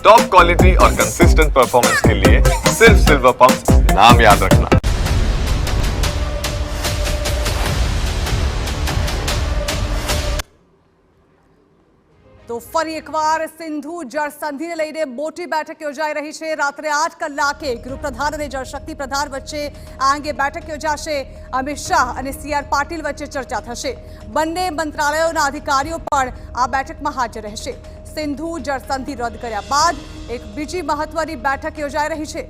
Top quality और consistent performance के लिए सिर्फ सिल्वर पंप नाम याद रखना। તો ફરી એકવાર સિંધુ જળસંધિને લઈને મોટી બેઠક યોજાઈ રહી છે। રાત્રે 8 કલાકે ગૃહપ્રધાન અને જળશક્તિ પ્રધાન વચ્ચે આ અંગે બેઠક યોજાશે। અમિત શાહ અને CR પાટીલ વચ્ચે ચર્ચા થશે। બંને મંત્રાલયોના અધિકારીઓ પણ આ બેઠકમાં હાજર રહેશે। સિંધુ જળસંધિ રદ કર્યા બાદ એક બીજી મહત્વની બેઠક યોજાઈ રહી છે।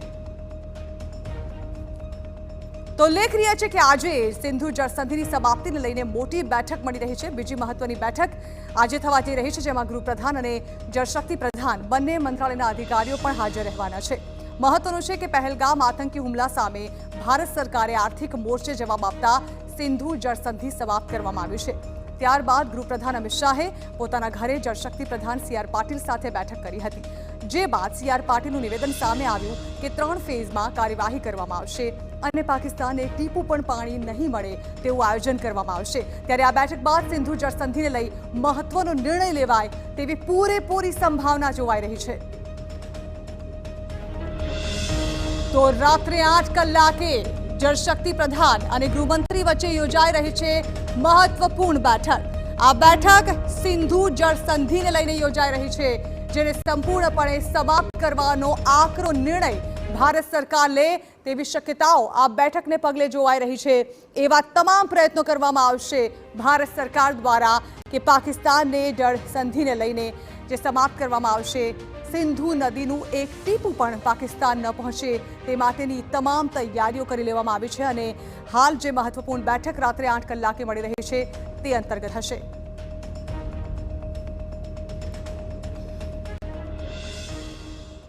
તો ઉલ્લેખનીય છે કે આજે સિંધુ જળસંધિની સમાપ્તિને લઈને મોટી બેઠક મળી રહી છે। બીજી મહત્વની બેઠક આજે થવા જઈ રહી છે, જેમાં ગૃહપ્રધાન અને જળશક્તિ પ્રધાન બંને મંત્રાલયના અધિકારીઓ પણ હાજર રહેવાના છે। મહત્વનું છે કે પહેલગામ આતંકી હુમલા સામે ભારત સરકારે આર્થિક મોરચે જવાબ આપતા સિંધુ જળસંધિ સમાપ્ત કરવામાં આવ્યું છે। ત્યારબાદ ગૃહપ્રધાન અમિત શાહે પોતાના ઘરે જળશક્તિ પ્રધાન CR પાટીલ સાથે બેઠક કરી હતી। જે બાદ CR પાટીલનું નિવેદન સામે આવ્યું કે 3 ફેઝમાં કાર્યવાહી કરવામાં આવશે અને પાકિસ્તાનને ટીપું પણ પાણી નહીં મળે તેવું આયોજન કરવામાં આવશે। ત્યારે આ બેઠક બાદ સિંધુ જળસંધિને લઈ મહત્વનો નિર્ણય લેવાય તેવી પૂરેપૂરી સંભાવના જોવાઈ રહી છે। તો રાત્રે 8 કલાકે જળશક્તિ પ્રધાન અને ગૃહમંત્રી વચ્ચે યોજાઈ રહી છે મહત્વપૂર્ણ બેઠક। આ બેઠક સિંધુ જળસંધિને લઈને યોજાઈ રહી છે, જેને સંપૂર્ણપણે સમાપ્ત કરવાનો આકરો નિર્ણય ભારત સરકાર લે તેવી શક્યતાઓ આ બેઠકને પગલે જોવાઈ રહી છે। એવા તમામ પ્રયત્નો કરવામાં આવશે ભારત સરકાર દ્વારા કે પાકિસ્તાનને જળસંધિને લઈને જે સમાપ્ત કરવામાં આવશે, સિંધુ નદીનું એક ટીપું પણ પાકિસ્તાન ન પહોંચે તે માટેની તમામ તૈયારીઓ કરી લેવામાં આવી છે। અને હાલ જે મહત્વપૂર્ણ બેઠક રાત્રે 8 કલાકે મળી રહી છે તે અંતર્ગત હશે।